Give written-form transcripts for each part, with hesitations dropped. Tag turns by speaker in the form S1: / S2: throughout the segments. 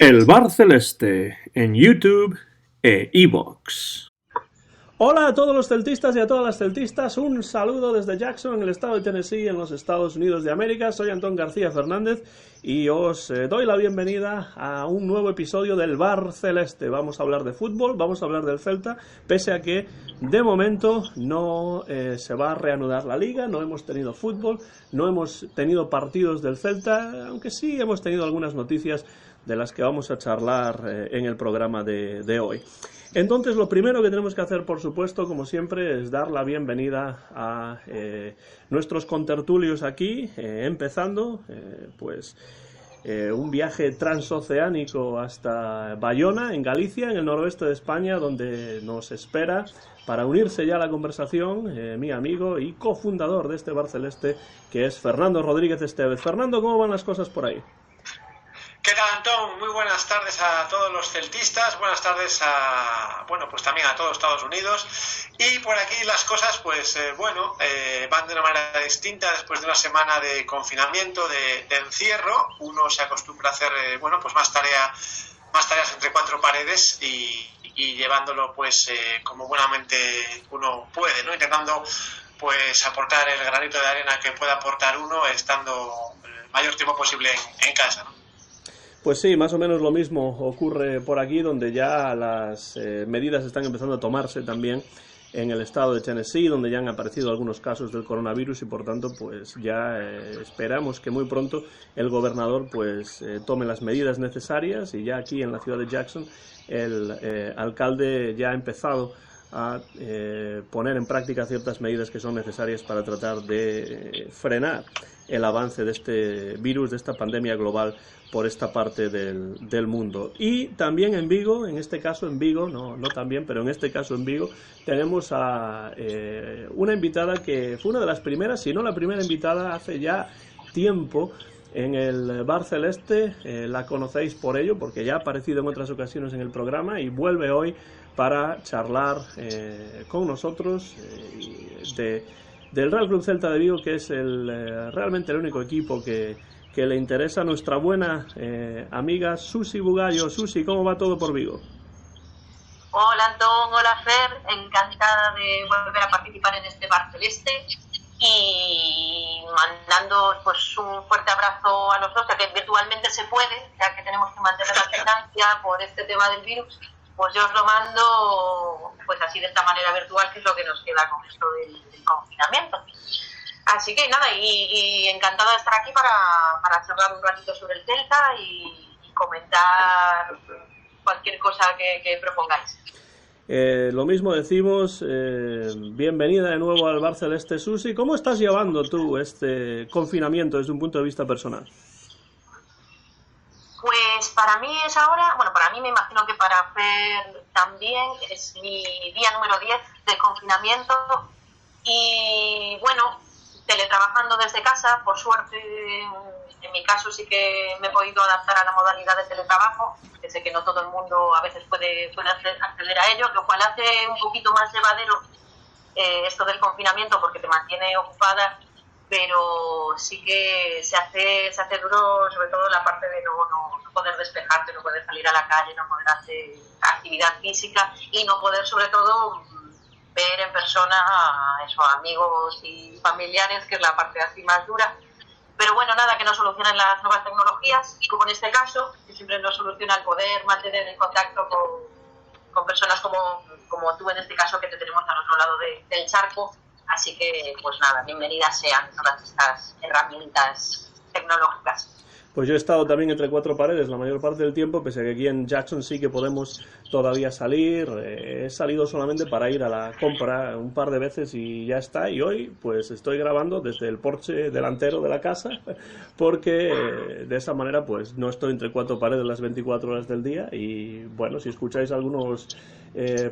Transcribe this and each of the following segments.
S1: El Bar Celeste en YouTube e iVoox. Hola a todos los celtistas y a todas las celtistas, un saludo desde Jackson, en el estado de Tennessee, en los Estados Unidos de América. Soy Antón García Fernández y os doy la bienvenida a un nuevo episodio del Bar Celeste. Vamos a hablar de fútbol, vamos a hablar del Celta, pese a que de momento no se va a reanudar la liga, no hemos tenido fútbol, no hemos tenido partidos del Celta, aunque sí hemos tenido algunas noticias de las que vamos a charlar en el programa de hoy. Entonces, lo primero que tenemos que hacer, por supuesto, como siempre, es dar la bienvenida a nuestros contertulios aquí, empezando, un viaje transoceánico hasta Bayona, en Galicia, en el noroeste de España, donde nos espera para unirse ya a la conversación mi amigo y cofundador de este Bar Celeste, que es Fernando Rodríguez Estevez. Fernando, ¿cómo van las cosas por ahí?
S2: ¿Qué tal, Antón? Muy buenas tardes a todos los celtistas, buenas tardes pues también a todos Estados Unidos. Y por aquí las cosas, van de una manera distinta después de una semana de confinamiento, de encierro. Uno se acostumbra a hacer, más tareas entre cuatro paredes y llevándolo, como buenamente uno puede, ¿no? Intentando, aportar el granito de arena que pueda aportar uno estando el mayor tiempo posible en casa, ¿no?
S1: Pues sí, más o menos lo mismo ocurre por aquí, donde ya las medidas están empezando a tomarse también en el estado de Tennessee, donde ya han aparecido algunos casos del coronavirus y por tanto ya esperamos que muy pronto el gobernador tome las medidas necesarias, y ya aquí en la ciudad de Jackson el alcalde ya ha empezado a poner en práctica ciertas medidas que son necesarias para tratar de frenar el avance de este virus, de esta pandemia global por esta parte del mundo. Y también en Vigo, en este caso en Vigo, no también, pero en este caso en Vigo, tenemos a una invitada que fue una de las primeras, si no la primera invitada hace ya tiempo en el Bar Celeste. La conocéis por ello, porque ya ha aparecido en otras ocasiones en el programa y vuelve hoy para charlar con nosotros del Real Club Celta de Vigo, que es realmente el único equipo que le interesa a nuestra buena amiga Susi Bugallo. Susi, ¿cómo va todo por Vigo?
S3: Hola Antón, hola Fer, encantada de volver a participar en este Bar Celeste y mandando un fuerte abrazo a los dos, ya que virtualmente se puede, ya que tenemos que mantener la distancia por este tema del virus. Pues yo os lo mando así de esta manera virtual, que es lo que nos queda con esto del confinamiento. Así que nada, y encantada de estar aquí para charlar un ratito sobre el Celta y comentar cualquier cosa que propongáis.
S1: Lo mismo decimos, bienvenida de nuevo al Bar Celeste, Susi. ¿Cómo estás llevando tú este confinamiento desde un punto de vista personal?
S3: Pues para mí es ahora, para mí me imagino que para Fer también, es mi día número 10 de confinamiento y teletrabajando desde casa. Por suerte, en mi caso sí que me he podido adaptar a la modalidad de teletrabajo, que sé que no todo el mundo a veces puede acceder a ello, lo cual hace un poquito más llevadero esto del confinamiento, porque te mantiene ocupada, pero sí que se hace duro, sobre todo la parte de no poder despejarte, no poder salir a la calle, no poder hacer actividad física y no poder, sobre todo, ver en persona a amigos y familiares, que es la parte así más dura. Pero nada que no solucionen las nuevas tecnologías, como en este caso, que siempre nos soluciona el poder mantener el contacto con personas como tú en este caso, que te tenemos al otro lado del charco. Así que, nada, bienvenidas sean todas estas herramientas tecnológicas.
S1: Pues yo he estado también entre cuatro paredes la mayor parte del tiempo, pese a que aquí en Jackson sí que podemos todavía salir. He salido solamente para ir a la compra un par de veces y ya está. Y hoy estoy grabando desde el porche delantero de la casa, porque de esa manera no estoy entre cuatro paredes las 24 horas del día. Y si escucháis algunos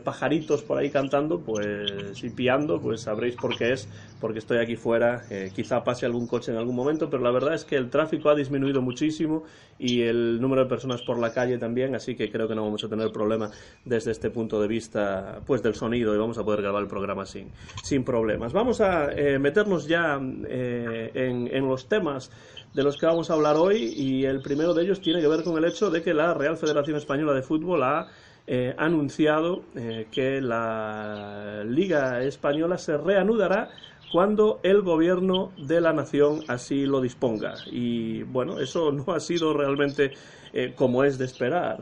S1: pajaritos por ahí cantando, pues, y piando, pues sabréis por qué es, porque estoy aquí fuera. Quizá pase algún coche en algún momento, pero la verdad es que el tráfico ha disminuido muchísimo y el número de personas por la calle también, así que creo que no vamos a tener problema desde este punto de vista, pues, del sonido, y vamos a poder grabar el programa sin problemas. Vamos a meternos ya en los temas de los que vamos a hablar hoy, y el primero de ellos tiene que ver con el hecho de que la Real Federación Española de Fútbol ha anunciado que la Liga Española se reanudará cuando el gobierno de la nación así lo disponga. Y bueno, eso no ha sido realmente como es de esperar,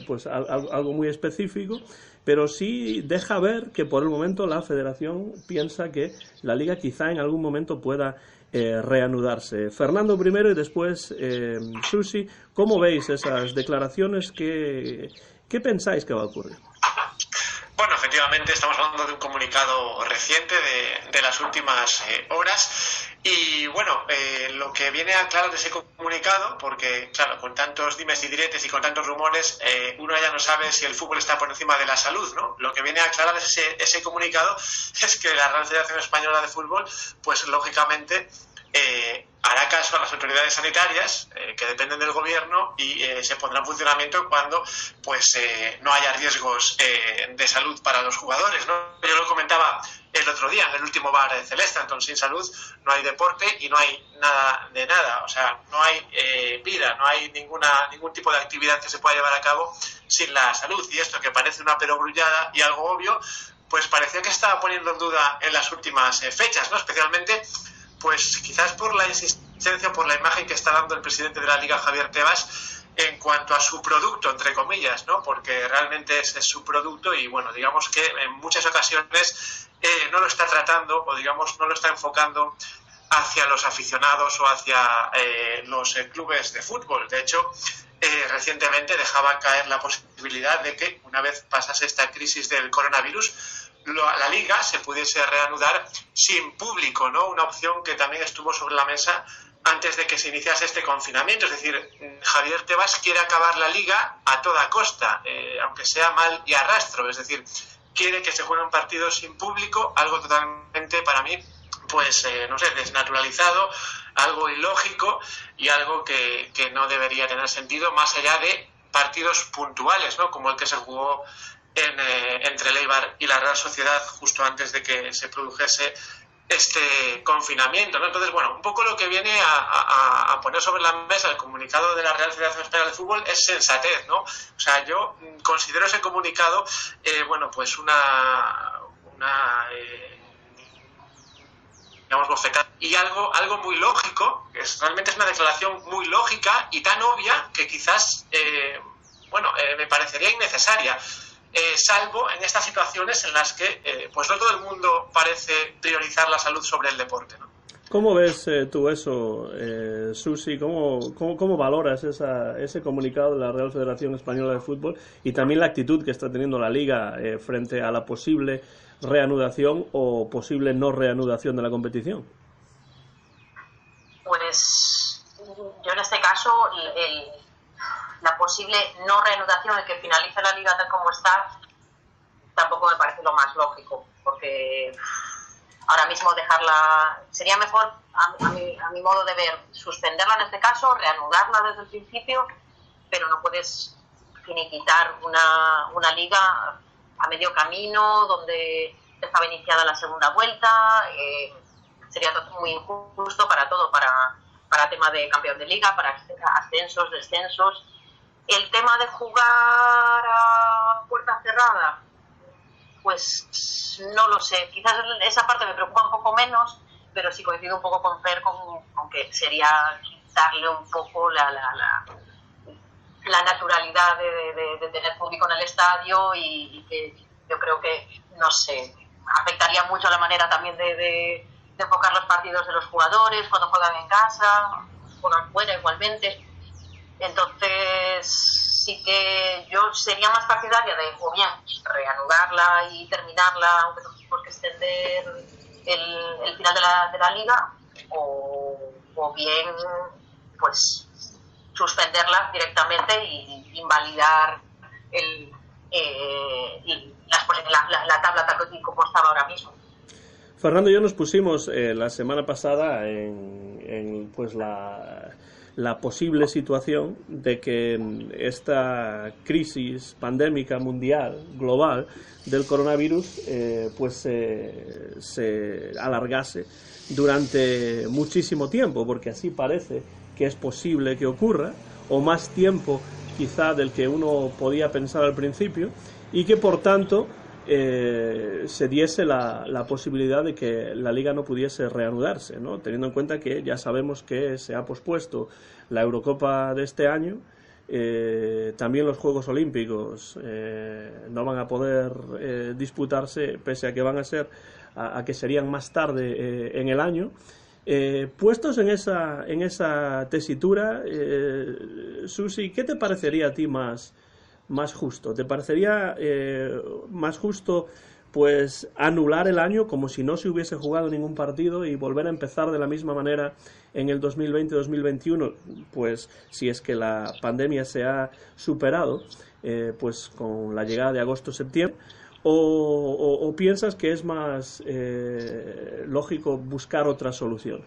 S1: pues algo muy específico, pero sí deja ver que por el momento la Federación piensa que la Liga quizá en algún momento pueda reanudarse. Fernando primero y después Susi, ¿cómo veis esas declaraciones? ¿Qué pensáis que va a ocurrir?
S2: Bueno, efectivamente estamos hablando de un comunicado reciente de las últimas horas, y bueno, lo que viene a aclarar de ese comunicado, porque claro, con tantos dimes y diretes y con tantos rumores, uno ya no sabe si el fútbol está por encima de la salud, ¿no? Lo que viene a aclarar ese comunicado es que la Real Federación Española de Fútbol, pues lógicamente hará caso a las autoridades sanitarias que dependen del gobierno, y se pondrá en funcionamiento cuando pues no haya riesgos de salud para los jugadores, ¿no? Yo lo comentaba el otro día en el último bar celeste, entonces sin salud no hay deporte y no hay nada de nada, o sea, no hay vida, no hay ningún tipo de actividad que se pueda llevar a cabo sin la salud, y esto que parece una perogrullada y algo obvio, pues parecía que estaba poniendo en duda en las últimas fechas, ¿no? Especialmente pues quizás por la insistencia, por la imagen que está dando el presidente de la Liga, Javier Tebas, en cuanto a su producto, entre comillas, ¿no? Porque realmente ese es su producto, y bueno, digamos que en muchas ocasiones no lo está tratando, o digamos no lo está enfocando hacia los aficionados o hacia los clubes de fútbol. De hecho, recientemente dejaba caer la posibilidad de que una vez pasase esta crisis del coronavirus, la Liga se pudiese reanudar sin público, ¿no? Una opción que también estuvo sobre la mesa antes de que se iniciase este confinamiento. Es decir, Javier Tebas quiere acabar la Liga a toda costa, aunque sea mal y a rastro. Es decir, quiere que se jueguen partidos sin público, algo totalmente, para mí, pues, no sé, desnaturalizado, algo ilógico y algo que no debería tener sentido, más allá de partidos puntuales, ¿no? Como el que se jugó entre el Eibar y la Real Sociedad justo antes de que se produjese este confinamiento, ¿no? Entonces, bueno, un poco lo que viene a poner sobre la mesa el comunicado de la Real Federación Española de Fútbol es sensatez, ¿no? O sea, yo considero ese comunicado, bueno, pues una digamos, bofetada, y algo muy lógico, realmente es una declaración muy lógica y tan obvia que quizás, me parecería innecesaria. Salvo en estas situaciones en las que pues no todo el mundo parece priorizar la salud sobre el deporte, ¿no?
S1: ¿Cómo ves tú eso, Susi? ¿Cómo valoras ese comunicado de la Real Federación Española de Fútbol y también la actitud que está teniendo la Liga frente a la posible reanudación o posible no reanudación de la competición?
S3: Pues yo en este caso la posible no reanudación, el que finalice la Liga tal como está, tampoco me parece lo más lógico, porque ahora mismo dejarla, sería mejor, a mi modo de ver, suspenderla en este caso, reanudarla desde el principio, pero no puedes finiquitar una liga a medio camino, donde estaba iniciada la segunda vuelta. Sería muy injusto para todo, para tema de campeón de liga, para ascensos, descensos. El tema de jugar a puerta cerrada, pues no lo sé, quizás esa parte me preocupa un poco menos, pero sí coincido un poco con Fer, con que sería quitarle un poco la naturalidad de tener público en el estadio, y que yo creo que, no sé, afectaría mucho la manera también de enfocar los partidos de los jugadores cuando juegan en casa, juegan fuera igualmente. Entonces sí que yo sería más partidaria de o bien reanudarla y terminarla, aunque tengamos que extender el final de la liga, o bien pues suspenderla directamente y invalidar la tabla tal como estaba ahora mismo.
S1: Fernando y yo nos pusimos la semana pasada en pues la posible situación de que esta crisis pandémica mundial, global, del coronavirus pues se alargase durante muchísimo tiempo, porque así parece que es posible que ocurra, o más tiempo quizá del que uno podía pensar al principio, y que por tanto se diese la posibilidad de que la Liga no pudiese reanudarse, ¿no? Teniendo en cuenta que ya sabemos que se ha pospuesto la Eurocopa de este año, también los Juegos Olímpicos no van a poder disputarse, pese a que van a ser a que serían más tarde en el año. Puestos en esa tesitura, Susi, ¿qué te parecería a ti más justo? ¿Te parecería más justo pues anular el año como si no se hubiese jugado ningún partido y volver a empezar de la misma manera en el 2020-2021, pues si es que la pandemia se ha superado, pues con la llegada de agosto-septiembre? ¿O piensas que es más lógico buscar otras soluciones?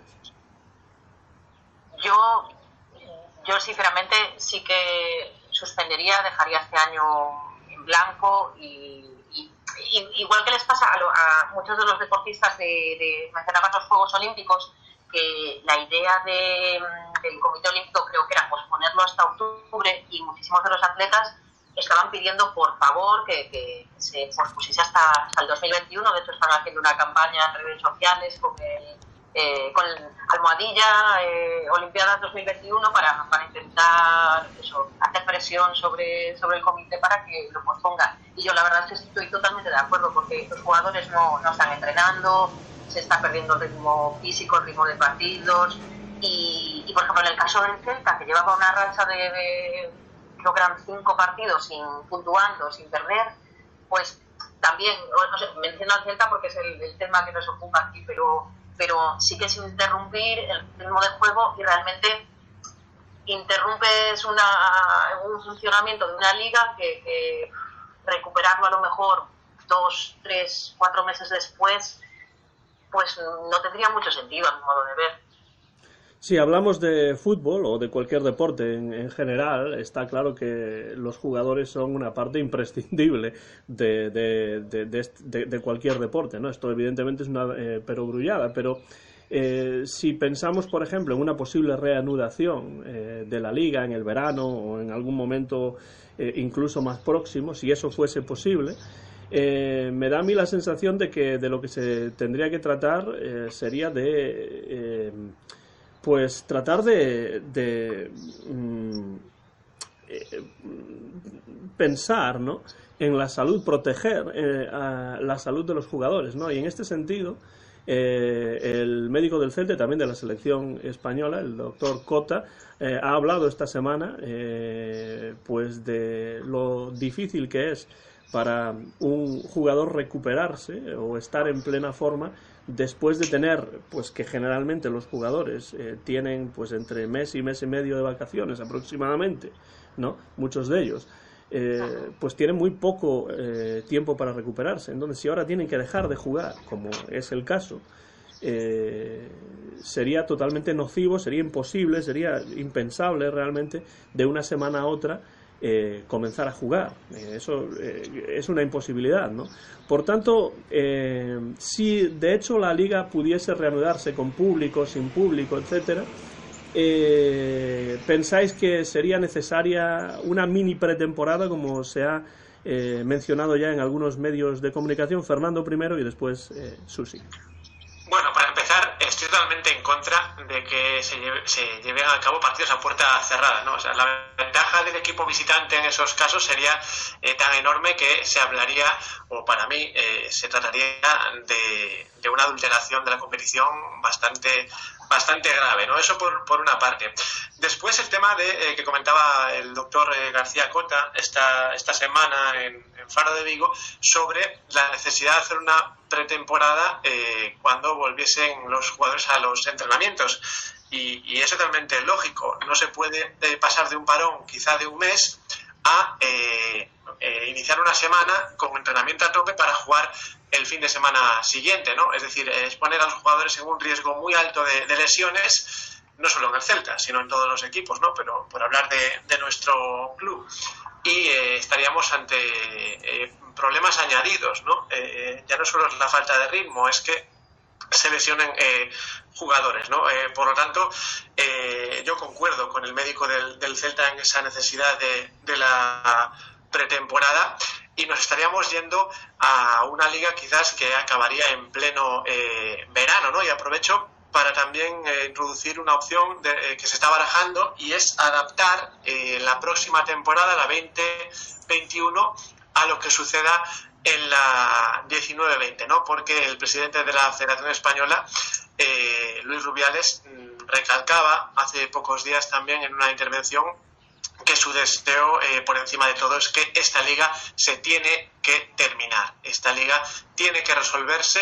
S3: Yo sinceramente sí que suspendería, dejaría este año en blanco y igual que les pasa a muchos de los deportistas mencionabas los Juegos Olímpicos, que la idea del Comité Olímpico creo que era posponerlo hasta octubre, y muchísimos de los atletas estaban pidiendo por favor que se pospusiese hasta el 2021. De hecho están haciendo una campaña en redes sociales con almohadilla Olimpiadas 2021 para intentar hacer presión sobre el comité para que lo posponga. Y yo la verdad es que estoy totalmente de acuerdo, porque los jugadores no están entrenando, se está perdiendo el ritmo físico, el ritmo de partidos, y por ejemplo en el caso del Celta, que llevaba una racha de creo que eran 5 partidos puntuando, sin perder, pues también, no sé, menciono al Celta porque es el tema que nos ocupa aquí, pero sí que es interrumpir el ritmo de juego, y realmente interrumpes un funcionamiento de una liga que recuperarlo a lo mejor 2, 3, 4 meses después, pues no tendría mucho sentido a mi modo de ver.
S1: Si hablamos de fútbol o de cualquier deporte en general, está claro que los jugadores son una parte imprescindible de cualquier deporte, ¿no? Esto evidentemente es una perogrullada, pero si pensamos, por ejemplo, en una posible reanudación de la Liga en el verano o en algún momento incluso más próximo, si eso fuese posible, me da a mí la sensación de que de lo que se tendría que tratar sería de pues tratar de pensar, ¿no?, en la salud, proteger la salud de los jugadores, ¿no? Y en este sentido, el médico del Celta, también de la selección española, el doctor Cota, ha hablado esta semana pues de lo difícil que es para un jugador recuperarse o estar en plena forma después de tener, pues que generalmente los jugadores tienen pues entre mes y medio de vacaciones aproximadamente, ¿no? Muchos de ellos pues tienen muy poco tiempo para recuperarse. Entonces, si ahora tienen que dejar de jugar, como es el caso, sería totalmente nocivo, sería imposible, sería impensable realmente de una semana a otra comenzar a jugar. Eso es una imposibilidad, ¿no? Por tanto, si de hecho la Liga pudiese reanudarse con público, sin público, etcétera, ¿pensáis que sería necesaria una mini pretemporada, como se ha mencionado ya en algunos medios de comunicación? Fernando primero y después Susi.
S2: Bueno, para empezar, estoy totalmente en contra de que se lleven a cabo partidos a puerta cerrada, ¿no? O sea, la ventaja del equipo visitante en esos casos sería tan enorme que se hablaría, o para mí se trataría de una adulteración de la competición bastante grave, ¿no? Eso por una parte. Después el tema que comentaba el doctor García Cota esta semana en Faro de Vigo sobre la necesidad de hacer una pretemporada cuando volviesen los jugadores a los entrenamientos, y es totalmente lógico. No se puede pasar de un parón quizá de un mes a iniciar una semana con entrenamiento a tope para jugar el fin de semana siguiente, ¿no? Es decir, es poner a los jugadores en un riesgo muy alto de lesiones, no solo en el Celta, sino en todos los equipos, ¿no? Pero por hablar de nuestro club. Y estaríamos ante problemas añadidos, ¿no? Ya no solo es la falta de ritmo, es que se lesionen jugadores, ¿no? Por lo tanto, yo concuerdo con el médico del Celta en esa necesidad de la pretemporada, y nos estaríamos yendo a una liga quizás que acabaría en pleno verano, ¿no? Y aprovecho para también introducir una opción que se está barajando, y es adaptar la próxima temporada, la 2021, a lo que suceda en la 19-20, ¿no? Porque el presidente de la Federación Española, Luis Rubiales, recalcaba hace pocos días también en una intervención que su deseo por encima de todo es que esta liga se tiene que terminar. Esta liga tiene que resolverse,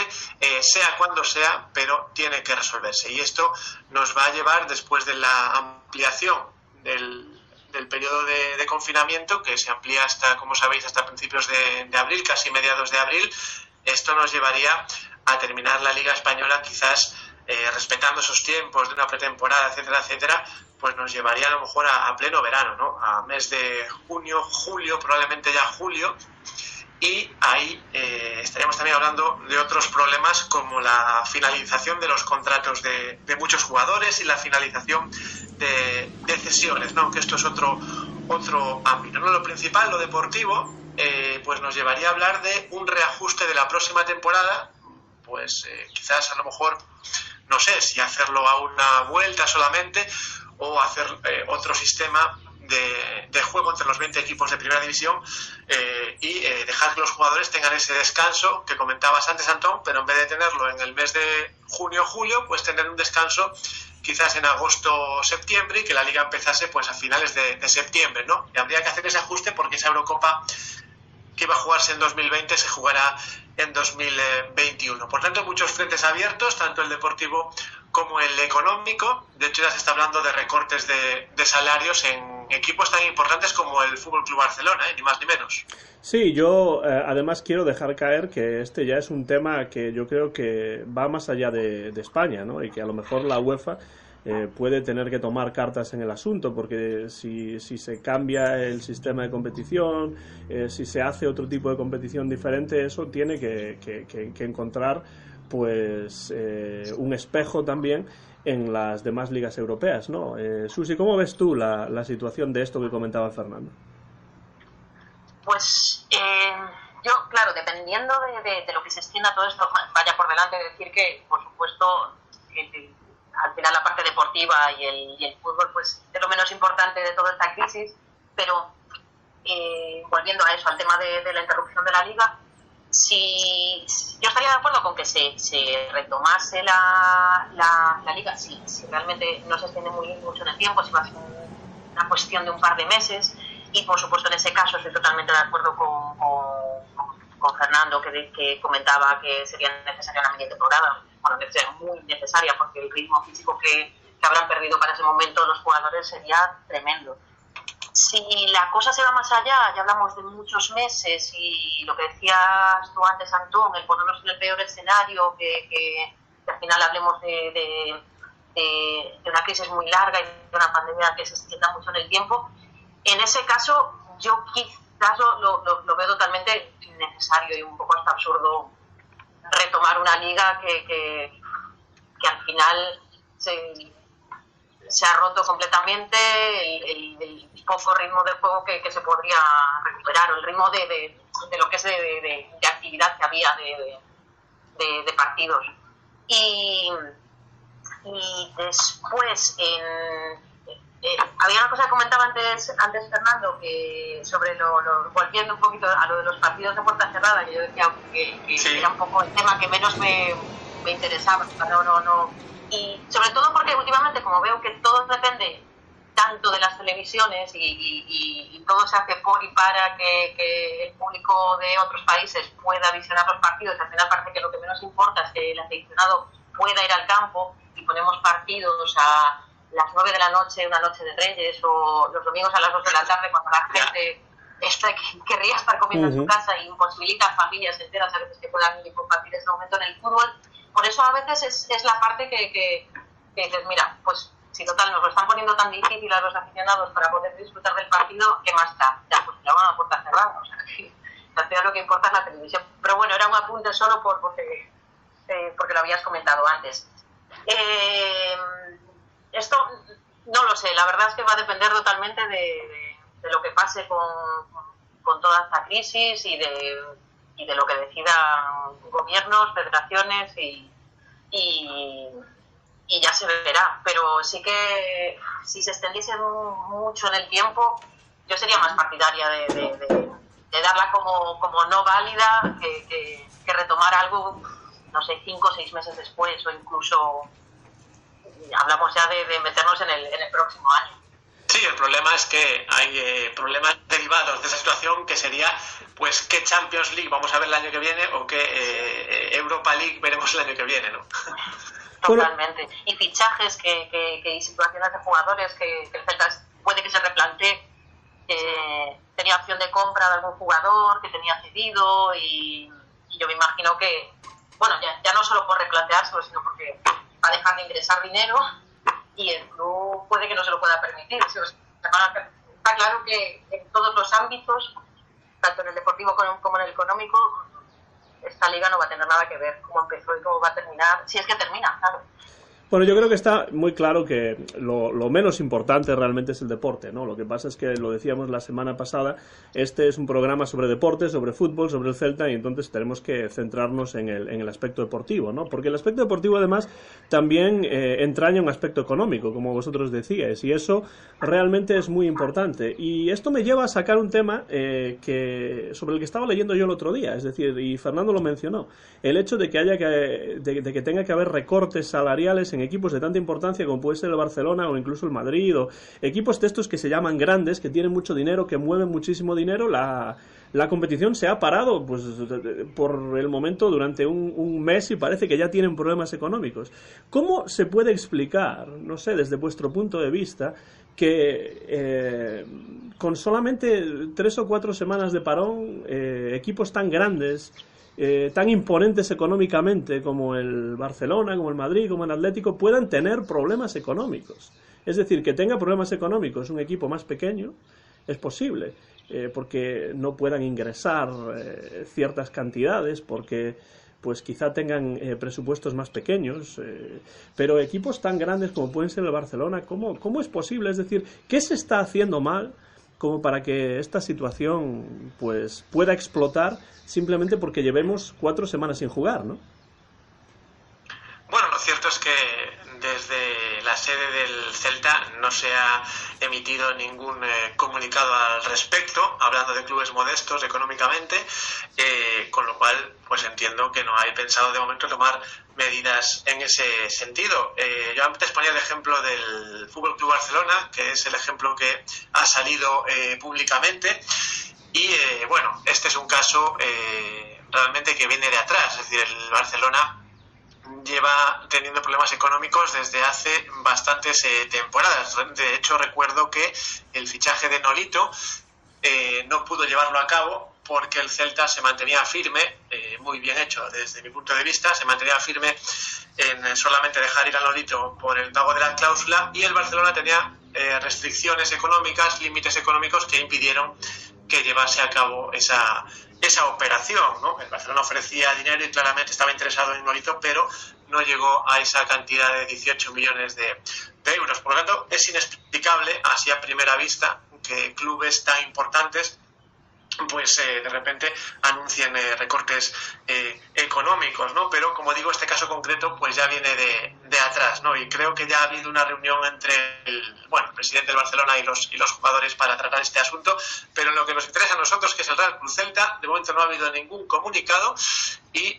S2: sea cuando sea, pero tiene que resolverse. Y esto nos va a llevar, después de la ampliación del periodo de confinamiento, que se amplía hasta, como sabéis, hasta principios de abril, casi mediados de abril, esto nos llevaría a terminar la Liga Española quizás respetando esos tiempos de una pretemporada, etcétera, etcétera, pues nos llevaría a lo mejor a pleno verano, ¿no? A mes de junio, julio, probablemente ya julio, y ahí estaríamos también hablando de otros problemas como la finalización de los contratos de muchos jugadores y la finalización de cesiones, ¿no? Que esto es otro ámbito, ¿no? Lo principal, lo deportivo, pues nos llevaría a hablar de un reajuste de la próxima temporada, pues quizás a lo mejor, no sé si hacerlo a una vuelta solamente o hacer otro sistema de juego entre los 20 equipos de primera división, y dejar que los jugadores tengan ese descanso que comentabas antes, Antón, pero en vez de tenerlo en el mes de junio o julio, pues tener un descanso quizás en agosto o septiembre, y que la liga empezase pues a finales de septiembre, ¿no? Y habría que hacer ese ajuste porque esa Eurocopa que iba a jugarse en 2020 se jugará en 2021. Por tanto, muchos frentes abiertos, tanto el deportivo como el económico. De hecho, ya se está hablando de recortes de salarios en equipos tan importantes como el Fútbol Club Barcelona, ni más ni menos.
S1: Sí, yo además quiero dejar caer que este ya es un tema que yo creo que va más allá de España, ¿no? Y que a lo mejor la UEFA puede tener que tomar cartas en el asunto, porque si se cambia el sistema de competición, si se hace otro tipo de competición diferente, eso tiene que encontrar pues un espejo también en las demás ligas europeas, ¿no? Susi, ¿cómo ves tú la situación de esto que comentaba Fernando?
S3: Pues yo, claro, dependiendo de lo que se extienda todo esto, vaya por delante decir que, por supuesto, al final la parte deportiva y el fútbol pues es lo menos importante de toda esta crisis, pero volviendo a eso, al tema de la interrupción de la liga, si yo estaría de acuerdo con que se retomase la liga, si realmente no se extiende mucho en el tiempo, si va a ser una cuestión de un par de meses, y por supuesto en ese caso estoy totalmente de acuerdo con Fernando, que comentaba que sería necesaria una mini temporada. Bueno, que sea muy necesaria, porque el ritmo físico que habrán perdido para ese momento los jugadores sería tremendo. Si la cosa se va más allá, ya hablamos de muchos meses, y lo que decías tú antes, Antón, el ponernos en el peor escenario, que al final hablemos de una crisis muy larga y de una pandemia que se extienda mucho en el tiempo, en ese caso yo quizás lo veo totalmente innecesario y un poco hasta absurdo retomar una liga que al final se ha roto completamente el poco ritmo de juego que se podría recuperar, o el ritmo de lo que es de actividad que había de partidos. Y después había una cosa que comentaba antes Fernando, que sobre volviendo un poquito a lo de los partidos de puerta cerrada, que yo decía que sí, era un poco el tema que menos me interesaba. No. Y sobre todo porque últimamente, como veo que todo depende tanto de las televisiones y todo se hace por y para que el público de otros países pueda visionar los partidos, al final parece que lo que menos importa es que el aficionado pueda ir al campo, y ponemos partidos a las 9 de la noche, una noche de Reyes, o los domingos a las 2 de la tarde, cuando la gente querría estar comiendo en su casa y imposibilita a familias enteras a veces que puedan compartir ese momento en el fútbol. Por eso a veces es la parte que dices, mira, pues si total nos lo están poniendo tan difícil a los aficionados para poder disfrutar del partido, ¿qué más da? Ya, pues ya van a puerta cerrada, o sea que al final lo que importa es la televisión. Pero bueno, era un apunte solo porque lo habías comentado antes. Esto no lo sé, la verdad es que va a depender totalmente de lo que pase con toda esta crisis y de lo que decidan gobiernos, federaciones y ya se verá. Pero sí que si se extendiese mucho en el tiempo, yo sería más partidaria de darla como no válida que retomar algo, no sé, 5 o 6 meses después, o incluso hablamos ya de meternos en el próximo año.
S2: Sí, el problema es que hay problemas derivados de esa situación, que sería, pues, qué Champions League vamos a ver el año que viene o qué Europa League veremos el año que viene, ¿no?
S3: Totalmente. Y fichajes y situaciones de jugadores que el Celta puede que se replantee. Tenía opción de compra de algún jugador que tenía cedido y yo me imagino que, bueno, ya no solo por replanteárselo, sino porque va a dejar de ingresar dinero y el club puede que no se lo pueda permitir. Está claro que en todos los ámbitos, tanto en el deportivo como en el económico, esta liga no va a tener nada que ver cómo empezó y cómo va a terminar, si es que termina, claro.
S1: Bueno, yo creo que está muy claro que lo menos importante realmente es el deporte, ¿no? Lo que pasa es que, lo decíamos la semana pasada, este es un programa sobre deporte, sobre fútbol, sobre el Celta, y entonces tenemos que centrarnos en el aspecto deportivo, ¿no? Porque el aspecto deportivo, además, también entraña un aspecto económico, como vosotros decíais, y eso realmente es muy importante. Y esto me lleva a sacar un tema sobre el que estaba leyendo yo el otro día, es decir, y Fernando lo mencionó, el hecho de que tenga que haber recortes salariales en equipos de tanta importancia como puede ser el Barcelona o incluso el Madrid, o equipos de estos que se llaman grandes, que tienen mucho dinero, que mueven muchísimo dinero. La competición se ha parado, pues, por el momento durante un mes, y parece que ya tienen problemas económicos. ¿Cómo se puede explicar, no sé, desde vuestro punto de vista, que con solamente 3 o 4 semanas de parón, equipos tan grandes, tan imponentes económicamente como el Barcelona, como el Madrid, como el Atlético, puedan tener problemas económicos? Es decir, que tenga problemas económicos un equipo más pequeño es posible, porque no puedan ingresar ciertas cantidades, porque pues quizá tengan presupuestos más pequeños, pero equipos tan grandes como pueden ser el Barcelona, ¿cómo es posible? Es decir, ¿qué se está haciendo mal como para que esta situación pues pueda explotar simplemente porque llevemos 4 semanas sin jugar, ¿no?
S2: Bueno, lo cierto es que desde la sede del Celta no se ha emitido ningún comunicado al respecto, hablando de clubes modestos económicamente, con lo cual pues entiendo que no hay pensado de momento tomar medidas en ese sentido. Yo antes ponía el ejemplo del Fútbol Club Barcelona, que es el ejemplo que ha salido públicamente, y bueno, este es un caso realmente que viene de atrás. Es decir, el Barcelona lleva teniendo problemas económicos desde hace bastantes temporadas. De hecho, recuerdo que el fichaje de Nolito no pudo llevarlo a cabo porque el Celta se mantenía firme, muy bien hecho desde mi punto de vista, se mantenía firme en solamente dejar ir a Nolito por el pago de la cláusula, y el Barcelona tenía restricciones económicas, límites económicos que impidieron que llevase a cabo esa operación, ¿no? El Barcelona ofrecía dinero y claramente estaba interesado en Nolito, pero no llegó a esa cantidad de 18 millones de euros. Por lo tanto, es inexplicable, así a primera vista, que clubes tan importantes pues de repente anuncien recortes económicos, ¿no? Pero como digo, este caso concreto pues ya viene de atrás, ¿no? Y creo que ya ha habido una reunión entre el presidente del Barcelona y los jugadores para tratar este asunto, pero en lo que nos interesa a nosotros, que es el Real Club Celta, de momento no ha habido ningún comunicado y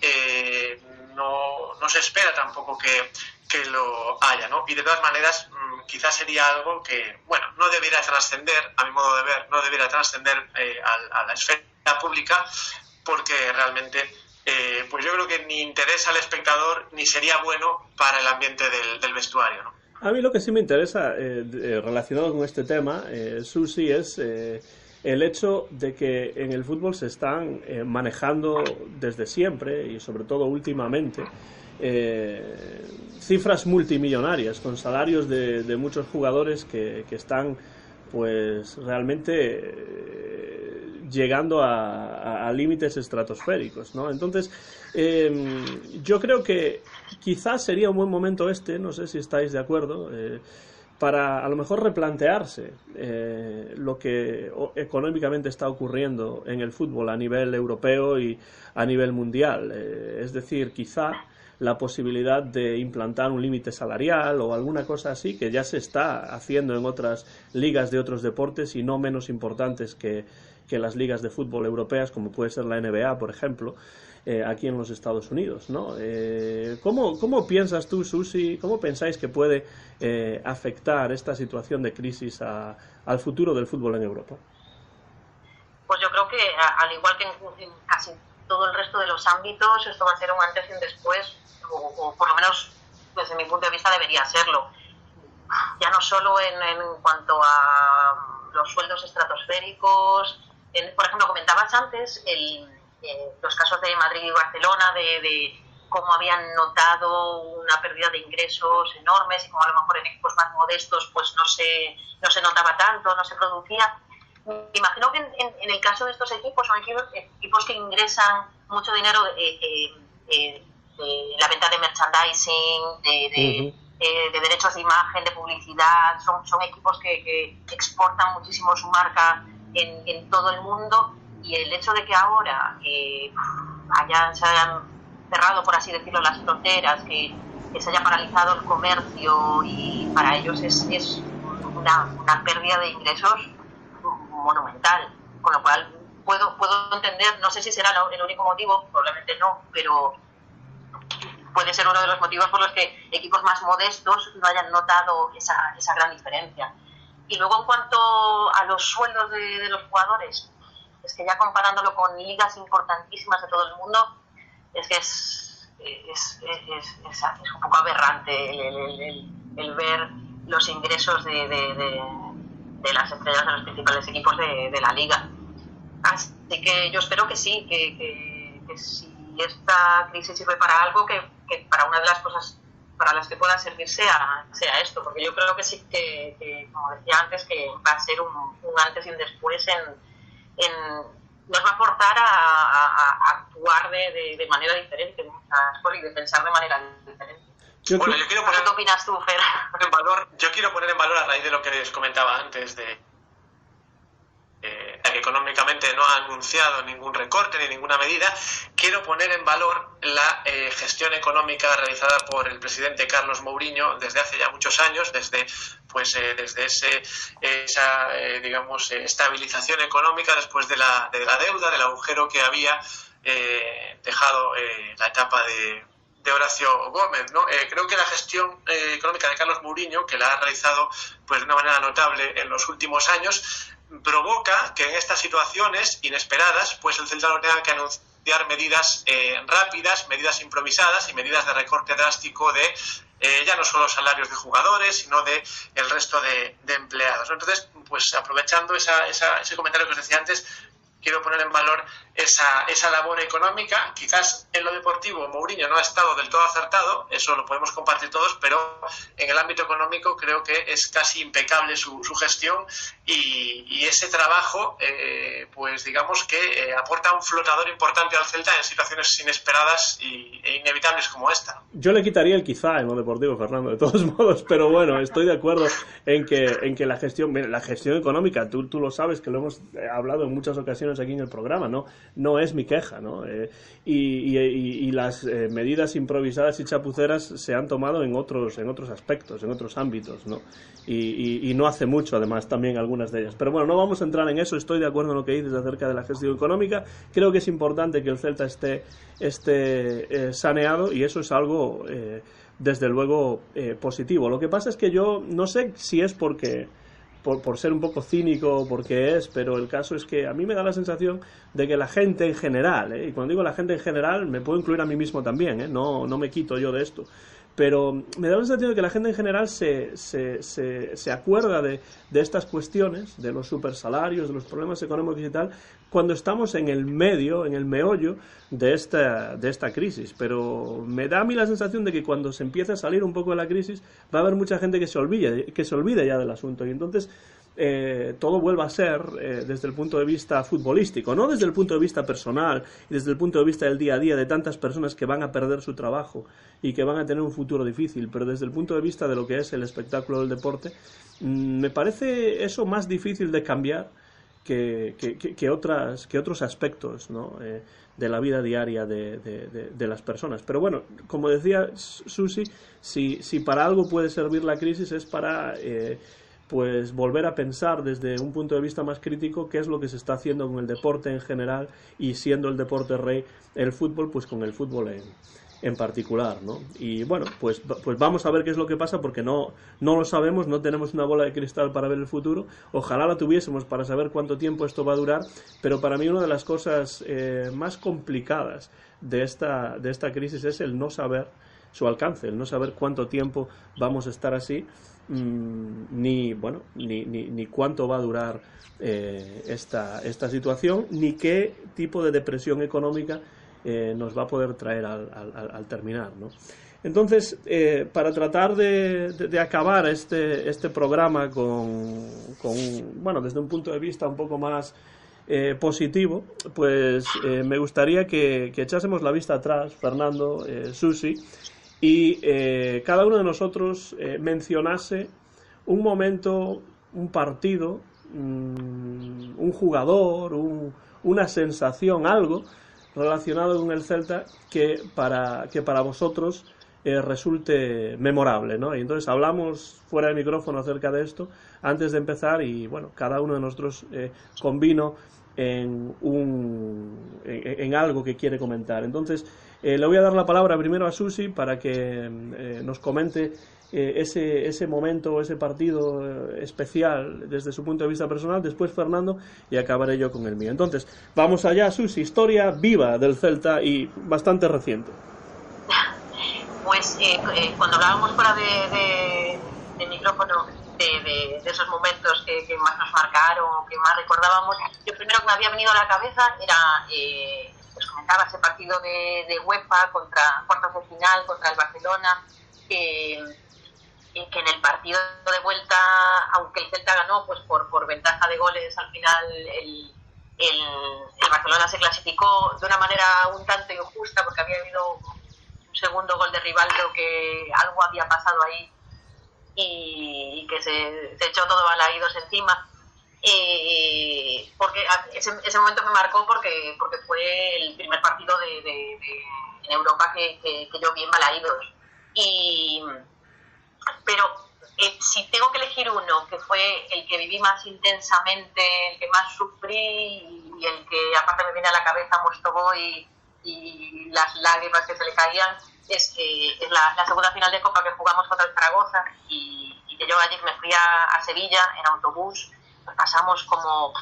S2: no se espera tampoco que lo haya, ¿no? Y de todas maneras, quizás sería algo que, bueno, no debiera trascender, a mi modo de ver, no debiera trascender a la esfera pública, porque realmente, pues yo creo que ni interesa al espectador ni sería bueno para el ambiente del vestuario, ¿no?
S1: A mí lo que sí me interesa relacionado con este tema, Susi, es el hecho de que en el fútbol se están manejando desde siempre y sobre todo últimamente cifras multimillonarias con salarios de muchos jugadores que están pues realmente llegando a límites estratosféricos, ¿no? Entonces yo creo que quizás sería un buen momento no sé si estáis de acuerdo, para a lo mejor replantearse lo que económicamente está ocurriendo en el fútbol a nivel europeo y a nivel mundial. Es decir, quizá la posibilidad de implantar un límite salarial o alguna cosa así, que ya se está haciendo en otras ligas de otros deportes y no menos importantes que las ligas de fútbol europeas, como puede ser la NBA, por ejemplo, aquí en los Estados Unidos, ¿no? ¿Cómo piensas tú, Susi, cómo pensáis que puede afectar esta situación de crisis al futuro del fútbol en Europa?
S3: Pues yo creo que, al igual que en casi todo el resto de los ámbitos, esto va a ser un antes y un después, o por lo menos desde mi punto de vista debería serlo. Ya no solo en cuanto a los sueldos estratosféricos, por ejemplo, comentabas antes los casos de Madrid y Barcelona, de cómo habían notado una pérdida de ingresos enormes y como a lo mejor en equipos más modestos pues no se notaba tanto, no se producía. Me imagino que en el caso de estos equipos son equipos que ingresan mucho dinero de la venta de merchandising, de derechos de imagen, de publicidad. Son equipos que exportan muchísimo su marca en todo el mundo, y el hecho de que ahora se hayan cerrado, por así decirlo, las fronteras, que se haya paralizado el comercio, y para ellos es una pérdida de ingresos monumental, con lo cual puedo entender, no sé si será el único motivo, probablemente no, pero puede ser uno de los motivos por los que equipos más modestos no hayan notado esa gran diferencia. Y luego, en cuanto a los sueldos de los jugadores, es que ya comparándolo con ligas importantísimas de todo el mundo, es que es un poco aberrante el ver los ingresos de las estrellas de los principales equipos de la liga. Así que yo espero que sí, que si esta crisis sirve para algo, que para una de las cosas para las que pueda servir sea esto, porque yo creo que sí que como decía antes, que va a ser un antes y un después nos va a forzar a actuar de manera diferente y de pensar de manera diferente.
S2: Bueno, yo quiero poner,
S3: ¿qué opinas tú, Fer?
S2: Yo quiero poner en valor, a raíz de lo que les comentaba antes, de que económicamente no ha anunciado ningún recorte ni ninguna medida, quiero poner en valor la gestión económica realizada por el presidente Carlos Mourinho desde hace ya muchos años, desde esa estabilización económica después de la deuda, del agujero que había dejado la etapa de Horacio Gómez, ¿no? Creo que la gestión económica de Carlos Mourinho, que la ha realizado pues de una manera notable en los últimos años, provoca que en estas situaciones inesperadas pues el Celta no tenga que anunciar medidas rápidas, medidas improvisadas y medidas de recorte drástico de ya no solo salarios de jugadores, sino de el resto de empleados, ¿no? Entonces, pues aprovechando ese comentario que os decía antes, quiero poner en valor esa labor económica. Quizás en lo deportivo Mourinho no ha estado del todo acertado, eso lo podemos compartir todos, pero en el ámbito económico creo que es casi impecable su gestión, y ese trabajo pues digamos que aporta un flotador importante al Celta en situaciones inesperadas e inevitables como esta.
S1: Yo le quitaría el quizá en lo deportivo, Fernando, de todos modos, pero bueno, estoy de acuerdo en que la gestión económica, tú lo sabes, que lo hemos hablado en muchas ocasiones aquí en el programa, no es mi queja, ¿no? Y las medidas improvisadas y chapuceras se han tomado en otros aspectos, en otros ámbitos, ¿no? Y no hace mucho, además, también algunas de ellas. Pero bueno, no vamos a entrar en eso. Estoy de acuerdo en lo que dices acerca de la gestión económica. Creo que es importante que el Celta esté saneado, y eso es algo desde luego positivo. Lo que pasa es que yo no sé si es porque por ser un poco cínico, porque pero el caso es que a mí me da la sensación de que la gente en general, y cuando digo la gente en general me puedo incluir a mí mismo también, no me quito yo de esto, pero me da la sensación de que la gente en general se acuerda de estas cuestiones, de los supersalarios, de los problemas económicos y tal, cuando estamos en el medio, en el meollo de esta crisis. Pero me da a mí la sensación de que cuando se empiece a salir un poco de la crisis va a haber mucha gente que se olvide ya del asunto, y entonces todo vuelva a ser desde el punto de vista futbolístico, no desde el punto de vista personal y desde el punto de vista del día a día de tantas personas que van a perder su trabajo y que van a tener un futuro difícil, pero desde el punto de vista de lo que es el espectáculo del deporte, me parece eso más difícil de cambiar que otros aspectos, ¿no? De la vida diaria de las personas. Pero bueno, como decía Susi, si para algo puede servir la crisis es para pues volver a pensar desde un punto de vista más crítico qué es lo que se está haciendo con el deporte en general, y siendo el deporte rey el fútbol, pues con el fútbol en particular, ¿no? Y bueno, pues vamos a ver qué es lo que pasa, porque no lo sabemos, no tenemos una bola de cristal para ver el futuro. Ojalá la tuviésemos para saber cuánto tiempo esto va a durar, pero para mí una de las cosas más complicadas de esta crisis es el no saber su alcance, el no saber cuánto tiempo vamos a estar así, ni cuánto va a durar esta situación, ni qué tipo de depresión económica nos va a poder traer al terminar, ¿no? Entonces, para tratar de acabar este programa desde un punto de vista un poco más positivo, pues me gustaría que echásemos la vista atrás, Fernando, Susi, y cada uno de nosotros mencionase un momento, un partido, un jugador, una sensación, algo relacionado con el Celta que para vosotros resulte memorable, ¿no? Y entonces hablamos fuera de micrófono acerca de esto antes de empezar, y bueno, cada uno de nosotros convino en algo que quiere comentar. Entonces le voy a dar la palabra primero a Susi para que nos comente ese momento, ese partido especial desde su punto de vista personal, después Fernando, y acabaré yo con el mío. Entonces, vamos allá, Susi, historia viva del Celta y bastante reciente.
S3: Pues cuando hablábamos fuera de micrófono de esos momentos que más nos marcaron, que más recordábamos, lo primero que me había venido a la cabeza era, pues comentaba ese partido de UEFA contra cuartos de final contra el Barcelona, que en el partido de vuelta, aunque el Celta ganó pues por ventaja de goles, al final el Barcelona se clasificó de una manera un tanto injusta, porque había habido un segundo gol de Rivaldo, que algo había pasado ahí y que se echó todo balaídos encima. Porque ese momento me marcó porque fue el primer partido en Europa que yo vi en balaídos. Pero si tengo que elegir uno, que fue el que viví más intensamente, el que más sufrí y el que aparte me viene a la cabeza Mostobó y las lágrimas que se le caían, es la segunda final de Copa que jugamos contra el Zaragoza, y que yo allí me fui a Sevilla en autobús. Nos pasamos como,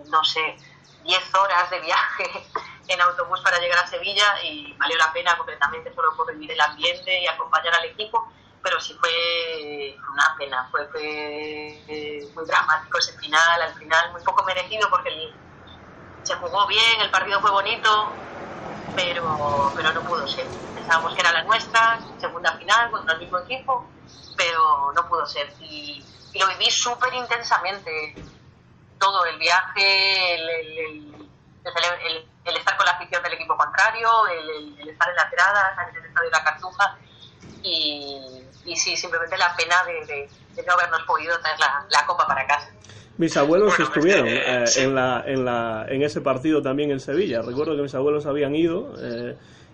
S3: no sé, 10 horas de viaje en autobús para llegar a Sevilla, y valió la pena completamente solo por vivir el ambiente y acompañar al equipo. Pero sí fue una pena, fue muy dramático ese final, al final muy poco merecido, porque se jugó bien, el partido fue bonito, pero no pudo ser. Pensábamos que era la nuestra, segunda final contra el mismo equipo, pero no pudo ser. Y lo viví súper intensamente, todo el viaje, el estar con la afición del equipo contrario, el estar en las gradas, en el estadio de la Cartuja, y sí, simplemente la pena de no habernos podido traer la copa para casa.
S1: Mis abuelos estuvieron en ese partido también en Sevilla. Recuerdo que mis abuelos habían ido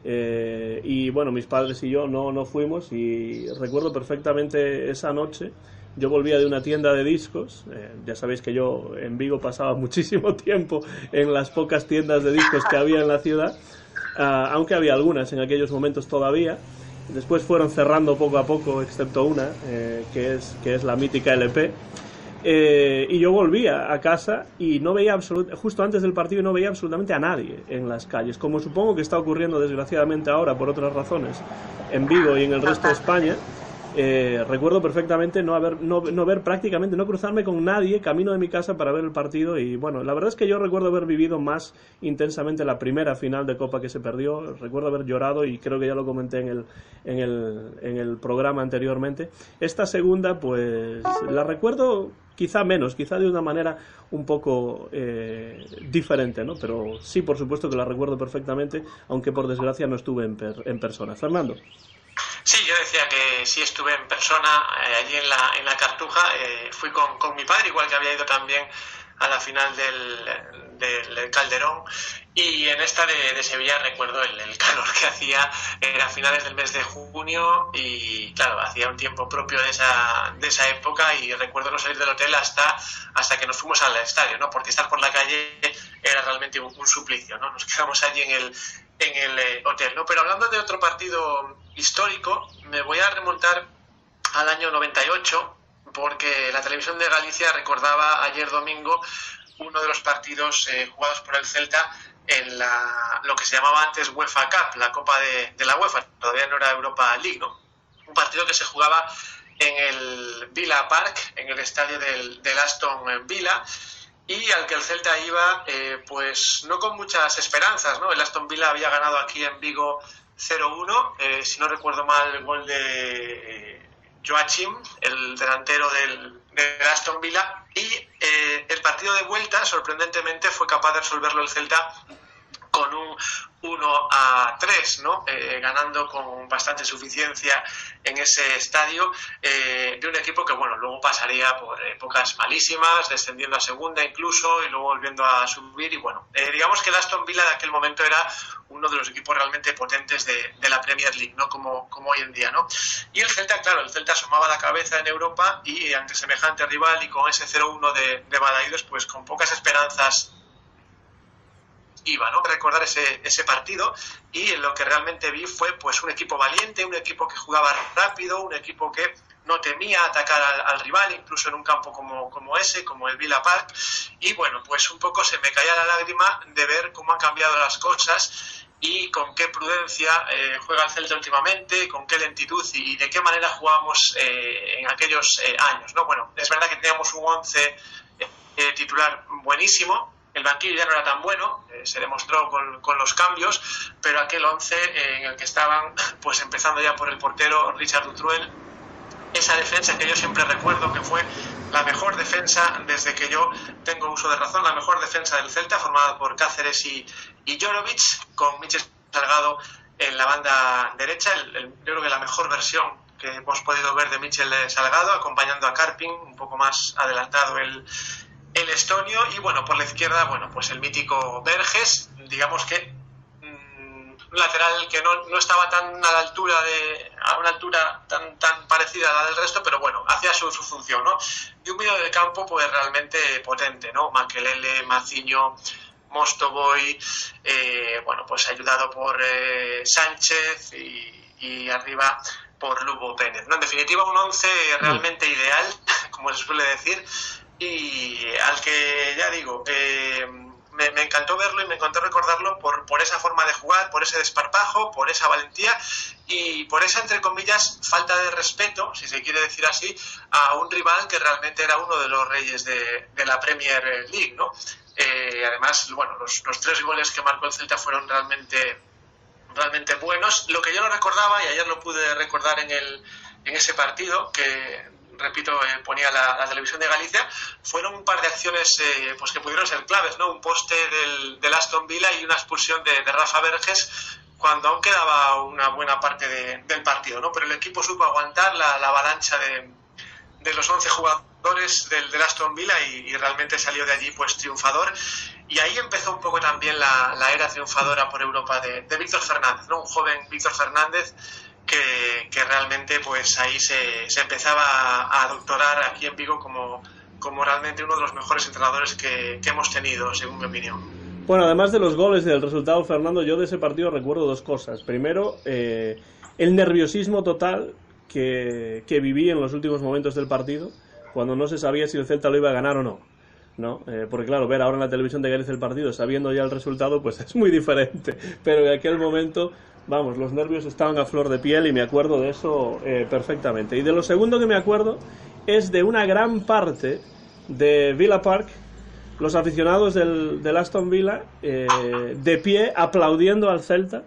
S1: y bueno, mis padres y yo no fuimos, y recuerdo perfectamente esa noche. Yo volvía de una tienda de discos, ya sabéis que yo en Vigo pasaba muchísimo tiempo en las pocas tiendas de discos que había en la ciudad, aunque había algunas en aquellos momentos todavía. Después fueron cerrando poco a poco, excepto una, que es la mítica LP. y yo volvía a casa y no veía justo antes del partido no veía absolutamente a nadie en las calles, como supongo que está ocurriendo desgraciadamente ahora por otras razones en Vigo y en el resto de España. Recuerdo perfectamente no ver prácticamente, no cruzarme con nadie camino de mi casa para ver el partido. Y bueno, la verdad es que yo recuerdo haber vivido más intensamente la primera final de Copa que se perdió. Recuerdo haber llorado, y creo que ya lo comenté en el programa anteriormente. Esta segunda pues la recuerdo quizá menos, quizá de una manera un poco diferente, ¿no? Pero sí, por supuesto que la recuerdo perfectamente, aunque por desgracia no estuve en persona. Fernando.
S2: Sí, yo decía que sí estuve en persona allí en la Cartuja. Fui con mi padre, igual que había ido también a la final del Calderón, y en esta de Sevilla recuerdo el calor que hacía. Era finales del mes de junio y claro, hacía un tiempo propio de esa época, y recuerdo no salir del hotel hasta que nos fuimos al estadio, ¿no? Porque estar por la calle era realmente un suplicio, ¿no? Nos quedamos allí en el hotel, ¿no? Pero hablando de otro partido histórico, me voy a remontar al año 98, porque la televisión de Galicia recordaba ayer domingo uno de los partidos jugados por el Celta en lo que se llamaba antes UEFA Cup, la Copa de la UEFA, todavía no era Europa League, ¿no? Un partido que se jugaba en el Villa Park, en el estadio del Aston Villa, y al que el Celta iba pues no con muchas esperanzas, ¿no? El Aston Villa había ganado aquí en Vigo 0-1, si no recuerdo mal, el gol de Joachim, el delantero del Aston Villa, y el partido de vuelta, sorprendentemente, fue capaz de resolverlo el Celta con un 1-3, ¿no? Ganando con bastante suficiencia en ese estadio, de un equipo que bueno, luego pasaría por épocas malísimas, descendiendo a segunda incluso y luego volviendo a subir. Y bueno, digamos que el Aston Villa de aquel momento era uno de los equipos realmente potentes de la Premier League, ¿no? Como hoy en día, ¿no? Y el Celta, claro, el Celta asomaba la cabeza en Europa, y ante semejante rival y con ese 0-1 de Balaídos, pues con pocas esperanzas iba, ¿no? Recordar ese partido, y lo que realmente vi fue pues un equipo valiente, un equipo que jugaba rápido, un equipo que no temía atacar al rival, incluso en un campo como ese, como el Villa Park. Y bueno, pues un poco se me caía la lágrima de ver cómo han cambiado las cosas y con qué prudencia juega el Celta últimamente, con qué lentitud y de qué manera jugábamos en aquellos años, ¿no? Bueno, es verdad que teníamos un 11 titular buenísimo. El banquillo ya no era tan bueno, se demostró con los cambios, pero aquel 11 en el que estaban, pues empezando ya por el portero Richard Dutruel, esa defensa que yo siempre recuerdo que fue la mejor defensa desde que yo tengo uso de razón, la mejor defensa del Celta, formada por Cáceres y Jorovic, con Michel Salgado en la banda derecha. Yo creo que la mejor versión que hemos podido ver de Michel Salgado, acompañando a Karpin, un poco más adelantado el estonio, y bueno, por la izquierda, bueno, pues el mítico Verges, digamos que un lateral que no estaba tan a una altura tan parecida a la del resto, pero bueno, hacía su función, ¿no? Y un medio del campo pues realmente potente, ¿no? Makelele, Maciño, Mostovoy, bueno, pues ayudado por Sánchez y arriba por Lugo Pérez, ¿no? En definitiva, un 11 realmente ideal, como se suele decir, y al que, ya digo, me encantó verlo y me encantó recordarlo por esa forma de jugar, por ese desparpajo, por esa valentía y por esa, entre comillas, falta de respeto, si se quiere decir así, a un rival que realmente era uno de los reyes de la Premier League, ¿no? Además, bueno, los 3 goles que marcó el Celta fueron realmente buenos. Lo que yo no recordaba, y ayer lo pude recordar en ese partido, que repito, ponía la televisión de Galicia, fueron un par de acciones pues que pudieron ser claves, ¿no? Un poste del Aston Villa y una expulsión de Rafa Verges cuando aún quedaba una buena parte del partido, ¿no? Pero el equipo supo aguantar la avalancha de los 11 jugadores del Aston Villa y realmente salió de allí pues triunfador. Y ahí empezó un poco también la era triunfadora por Europa de Víctor Fernández, ¿no? Un joven Víctor Fernández que realmente pues ahí se empezaba a doctorar aquí en Vigo como realmente uno de los mejores entrenadores que hemos tenido, según mi opinión.
S1: Bueno, además de los goles y del resultado, Fernando, yo de ese partido recuerdo 2 cosas. Primero, el nerviosismo total que viví en los últimos momentos del partido, cuando no se sabía si el Celta lo iba a ganar o no, ¿no? Porque claro, ver ahora en la televisión de Galicia el partido sabiendo ya el resultado, pues es muy diferente, pero en aquel momento, vamos, los nervios estaban a flor de piel y me acuerdo de eso perfectamente. Y de lo segundo que me acuerdo es de una gran parte de Villa Park, los aficionados del Aston Villa de pie aplaudiendo al Celta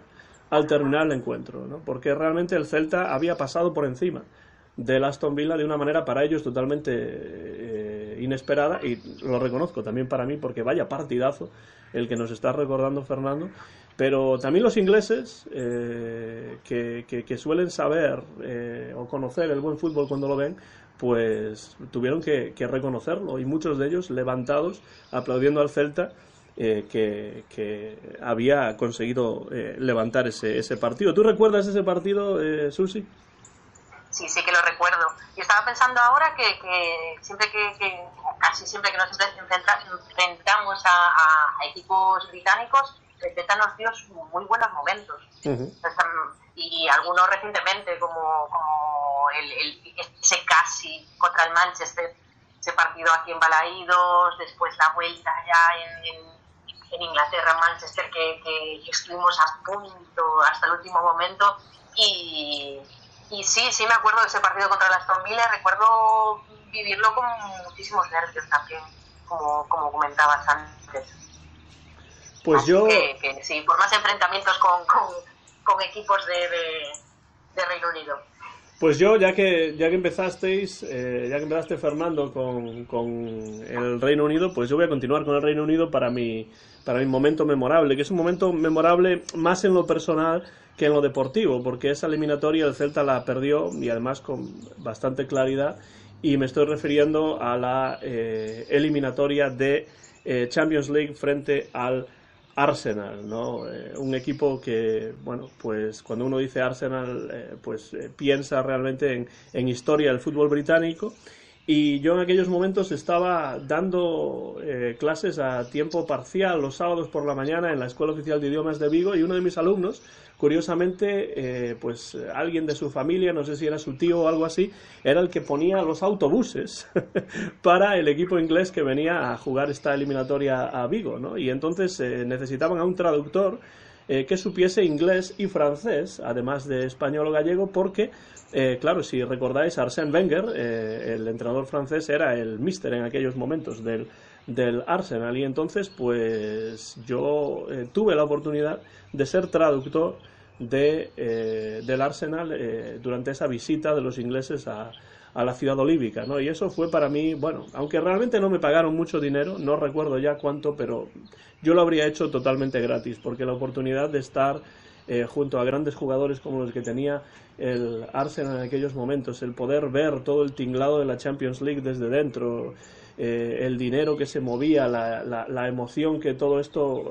S1: al terminar el encuentro, ¿no? Porque realmente el Celta había pasado por encima del Aston Villa de una manera para ellos totalmente inesperada, y lo reconozco también para mí, porque vaya partidazo el que nos está recordando Fernando. Pero también los ingleses, que suelen saber o conocer el buen fútbol cuando lo ven, pues tuvieron que reconocerlo, y muchos de ellos levantados aplaudiendo al Celta, que había conseguido levantar ese partido. ¿Tú recuerdas ese partido, Susi?
S3: Sí, sí que lo recuerdo. Y estaba pensando ahora que siempre casi siempre que nos enfrentamos a equipos británicos, el Celta nos dio muy buenos momentos. Uh-huh. Y algunos recientemente, como ese casi contra el Manchester, ese partido aquí en Balaídos, después la vuelta ya en Inglaterra, Manchester, que estuvimos a punto hasta el último momento. Y sí me acuerdo de ese partido contra el Aston Villa. Recuerdo vivirlo con muchísimos nervios también, como comentabas antes.
S1: Pues
S3: así que sí, por más enfrentamientos con equipos de Reino Unido.
S1: Pues yo, ya que empezaste Fernando con el Reino Unido, pues yo voy a continuar con el Reino Unido para mi momento memorable, que es un momento memorable más en lo personal que en lo deportivo, porque esa eliminatoria el Celta la perdió, y además con bastante claridad, y me estoy refiriendo a la eliminatoria de Champions League frente al Arsenal, ¿no? Un equipo que, bueno, pues cuando uno dice Arsenal, piensa realmente en historia del fútbol británico, y yo en aquellos momentos estaba dando clases a tiempo parcial los sábados por la mañana en la Escuela Oficial de Idiomas de Vigo, y uno de mis alumnos, curiosamente, alguien de su familia, no sé si era su tío o algo así, era el que ponía los autobuses para el equipo inglés que venía a jugar esta eliminatoria a Vigo, ¿no? Y entonces necesitaban a un traductor que supiese inglés y francés, además de español o gallego, porque, claro, si recordáis, Arsène Wenger, el entrenador francés, era el míster en aquellos momentos del Arsenal, y entonces pues yo tuve la oportunidad de ser traductor del Arsenal durante esa visita de los ingleses a la ciudad olívica, ¿no? Y eso fue para mí, bueno, aunque realmente no me pagaron mucho dinero, no recuerdo ya cuánto, pero yo lo habría hecho totalmente gratis, porque la oportunidad de estar junto a grandes jugadores como los que tenía el Arsenal en aquellos momentos, el poder ver todo el tinglado de la Champions League desde dentro, el dinero que se movía, la emoción que todo esto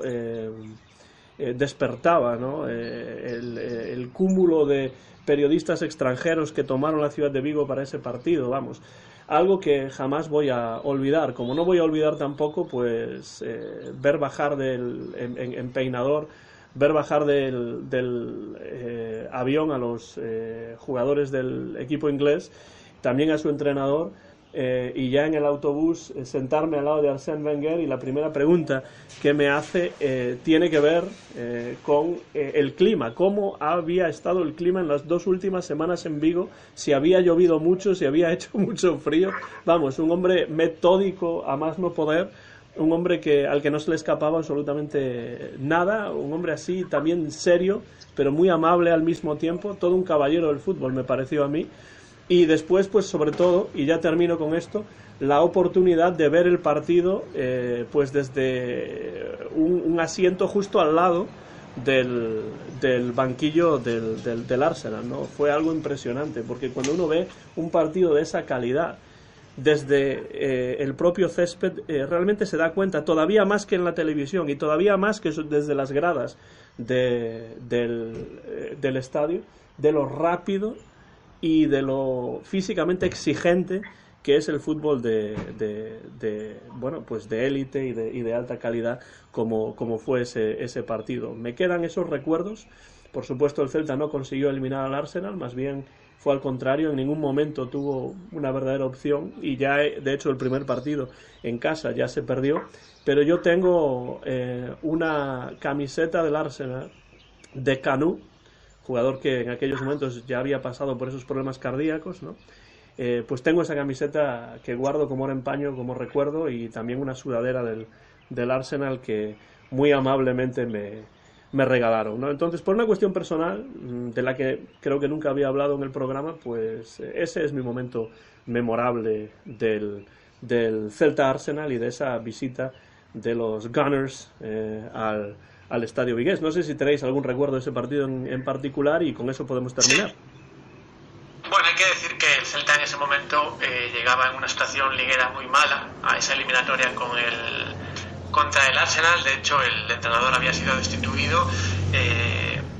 S1: despertaba, ¿no? El cúmulo de periodistas extranjeros que tomaron la ciudad de Vigo para ese partido, vamos, algo que jamás voy a olvidar, como no voy a olvidar tampoco pues ver bajar en Peinador, ver bajar del avión a los jugadores del equipo inglés, también a su entrenador, y ya en el autobús sentarme al lado de Arsène Wenger, y la primera pregunta que me hace tiene que ver con el clima, cómo había estado el clima en las 2 últimas semanas en Vigo, si había llovido mucho, si había hecho mucho frío. Vamos, un hombre metódico a más no poder, un hombre al que no se le escapaba absolutamente nada, un hombre así también serio, pero muy amable al mismo tiempo, todo un caballero del fútbol me pareció a mí. Y después, pues sobre todo, y ya termino con esto, la oportunidad de ver el partido pues desde un asiento justo al lado del banquillo del Arsenal, ¿no? Fue algo impresionante, porque cuando uno ve un partido de esa calidad desde el propio césped, realmente se da cuenta, todavía más que en la televisión y todavía más que desde las gradas del estadio, de lo rápido y de lo físicamente exigente que es el fútbol de élite y de alta calidad como fue ese partido. Me quedan esos recuerdos. Por supuesto, el Celta no consiguió eliminar al Arsenal, más bien fue al contrario, en ningún momento tuvo una verdadera opción y ya, de hecho, el primer partido en casa ya se perdió. Pero yo tengo una camiseta del Arsenal de Kanu, jugador que en aquellos momentos ya había pasado por esos problemas cardíacos, ¿no? Pues tengo esa camiseta que guardo como oro en paño, como recuerdo, y también una sudadera del Arsenal que muy amablemente me regalaron, ¿no? Entonces, por una cuestión personal, de la que creo que nunca había hablado en el programa, pues ese es mi momento memorable del Celta Arsenal y de esa visita de los Gunners al estadio vigués. No sé si tenéis algún recuerdo de ese partido en particular y con eso podemos terminar.
S2: Sí. Bueno, hay que decir que el Celta en ese momento llegaba en una situación liguera muy mala a esa eliminatoria contra el Arsenal. De hecho, el entrenador había sido destituido,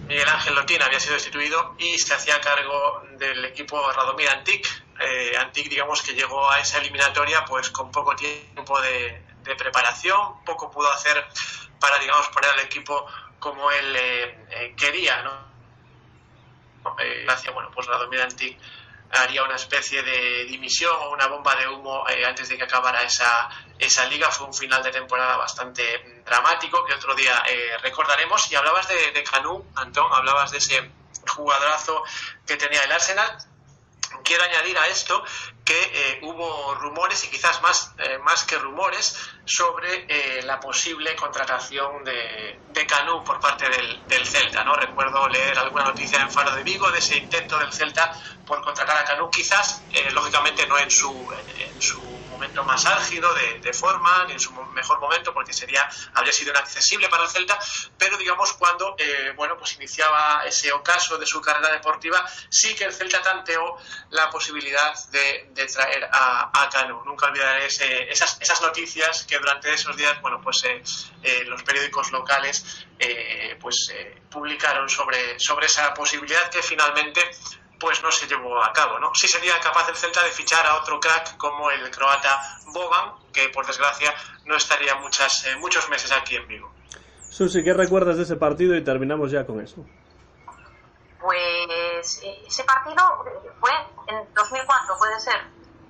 S2: Miguel Ángel Lotín había sido destituido y se hacía cargo del equipo Radomir Antic. Antic, digamos que llegó a esa eliminatoria pues con poco tiempo de preparación, poco pudo hacer para, digamos, poner al equipo como él quería, ¿no? Bueno, pues Radomir Antic haría una especie de dimisión o una bomba de humo antes de que acabara esa liga. Fue un final de temporada bastante dramático que otro día recordaremos. Y hablabas de Kanu, Antón, hablabas de ese jugadorazo que tenía el Arsenal. Quiero añadir a esto que hubo rumores, y quizás más que rumores, sobre la posible contratación de Kanu por parte del Celta, ¿no? Recuerdo leer alguna noticia en Faro de Vigo de ese intento del Celta por contratar a Kanu, quizás, lógicamente, no en su momento más álgido de forma, ni en su mejor momento, porque habría sido inaccesible para el Celta, pero digamos cuando pues iniciaba ese ocaso de su carrera deportiva, sí que el Celta tanteó la posibilidad de traer a Kanu. Nunca olvidaré esas noticias que durante esos días, los periódicos locales publicaron sobre esa posibilidad que finalmente pues no se llevó a cabo, ¿no? Sí sería capaz el Celta de fichar a otro crack como el croata Boban, que por desgracia no estaría muchos meses aquí en Vigo.
S1: Susi, ¿qué recuerdas de ese partido? Y terminamos ya con eso.
S3: Pues ese partido fue en 2004, ¿puede ser?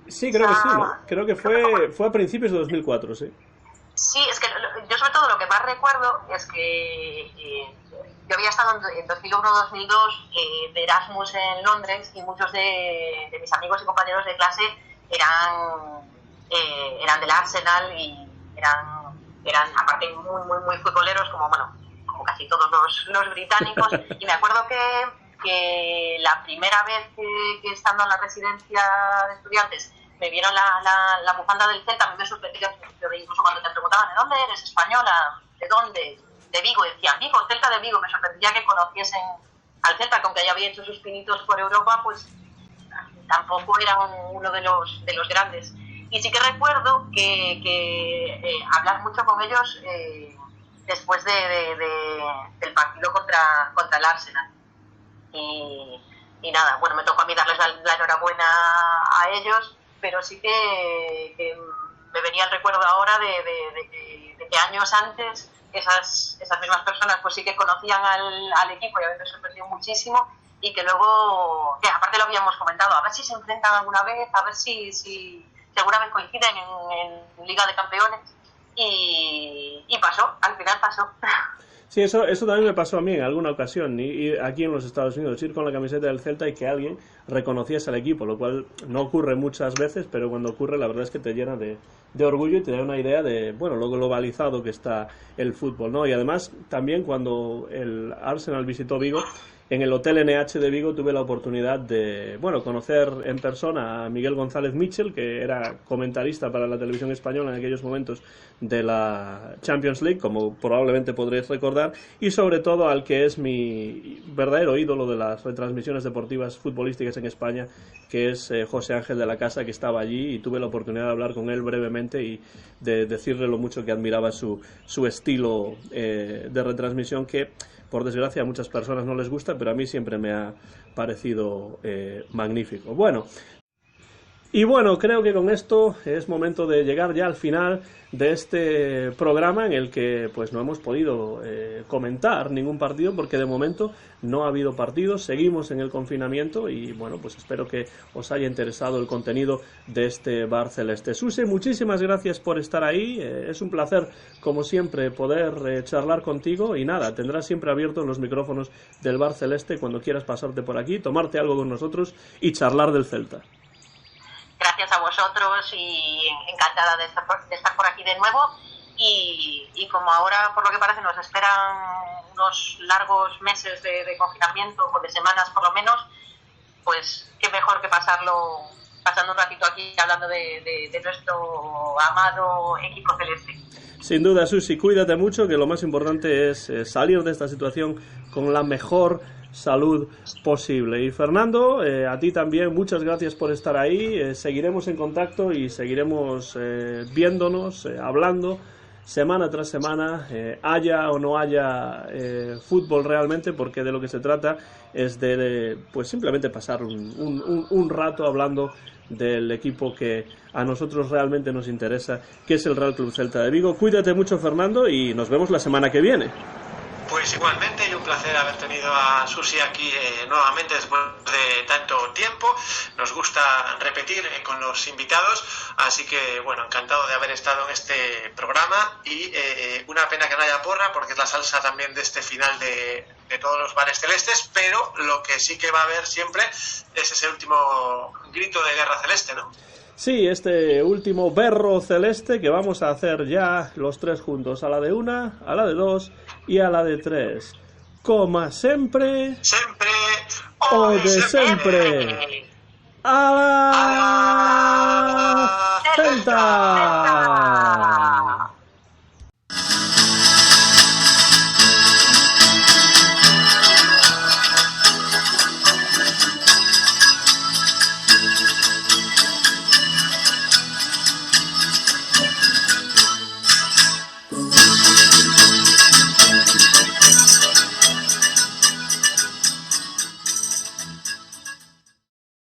S1: Sí, creo que sí, ¿no? Creo que fue a principios de 2004, sí.
S3: Sí, es que yo sobre todo lo que más recuerdo es que yo había estado en 2001-2002 de Erasmus en Londres y muchos de mis amigos y compañeros de clase eran del Arsenal y eran aparte muy futboleros como casi todos los británicos. Y me acuerdo que la primera vez que estando en la residencia de estudiantes me vieron la bufanda del Celta, a mí me sorprendió, incluso cuando te preguntaban ¿de dónde eres? ¿Española? ¿De dónde? De Vigo, decían Vigo, Celta de Vigo. Me sorprendía que conociesen al Celta, que aunque haya hecho sus pinitos por Europa, pues tampoco era uno de los grandes. Y sí que recuerdo que hablar mucho con ellos después del partido contra el Arsenal. Y nada, bueno, me tocó a mí darles la enhorabuena a ellos, pero sí que me venía el recuerdo ahora de que años antes esas mismas personas pues sí que conocían al equipo y a mí me sorprendió muchísimo, y que luego, que aparte lo habíamos comentado, a ver si se enfrentan alguna vez, a ver si alguna vez coinciden en Liga de Campeones, y pasó, al final pasó.
S1: Sí, eso también me pasó a mí en alguna ocasión, y aquí en los Estados Unidos, ir con la camiseta del Celta y que alguien reconociese al equipo, lo cual no ocurre muchas veces, pero cuando ocurre la verdad es que te llena de orgullo y te da una idea de, lo globalizado que está el fútbol, ¿no? Y además, también cuando el Arsenal visitó Vigo, en el Hotel NH de Vigo tuve la oportunidad de, conocer en persona a Miguel González Mitchell, que era comentarista para la televisión española en aquellos momentos de la Champions League, como probablemente podréis recordar, y sobre todo al que es mi verdadero ídolo de las retransmisiones deportivas futbolísticas en España, que es José Ángel de la Casa, que estaba allí, y tuve la oportunidad de hablar con él brevemente y de decirle lo mucho que admiraba su estilo de retransmisión, que por desgracia a muchas personas no les gusta, pero a mí siempre me ha parecido magnífico. Bueno, Y bueno, creo que con esto es momento de llegar ya al final de este programa en el que pues no hemos podido comentar ningún partido porque de momento no ha habido partidos, seguimos en el confinamiento y bueno, pues espero que os haya interesado el contenido de este Bar Celeste. Suse, muchísimas gracias por estar ahí, es un placer como siempre poder charlar contigo y nada, tendrás siempre abiertos los micrófonos del Bar Celeste cuando quieras pasarte por aquí, tomarte algo con nosotros y charlar del Celta.
S3: Gracias a vosotros y encantada de estar por aquí de nuevo y como ahora por lo que parece nos esperan unos largos meses de confinamiento o de semanas por lo menos, pues qué mejor que pasando un ratito aquí hablando de nuestro amado equipo celeste.
S1: Sin duda, Susi, cuídate mucho, que lo más importante es salir de esta situación con la mejor salud posible. Y Fernando, a ti también muchas gracias por estar ahí, seguiremos en contacto y seguiremos viéndonos, hablando semana tras semana, haya o no haya fútbol realmente, porque de lo que se trata es de pues simplemente pasar un rato hablando del equipo que a nosotros realmente nos interesa, que es el Real Club Celta de Vigo. Cuídate mucho, Fernando, y nos vemos la semana que viene.
S2: Pues igualmente, y un placer haber tenido a Susi aquí nuevamente después de tanto tiempo. Nos gusta repetir con los invitados, así que bueno, encantado de haber estado en este programa y una pena que no haya porra porque es la salsa también de este final de todos los bares celestes, pero lo que sí que va a haber siempre es ese último grito de guerra celeste, ¿no?
S1: Sí, este último berro celeste que vamos a hacer ya los tres juntos, a la de una, a la de dos y a la de tres. Coma sempre,
S2: sempre
S1: o de sempre. ¡A la Celta!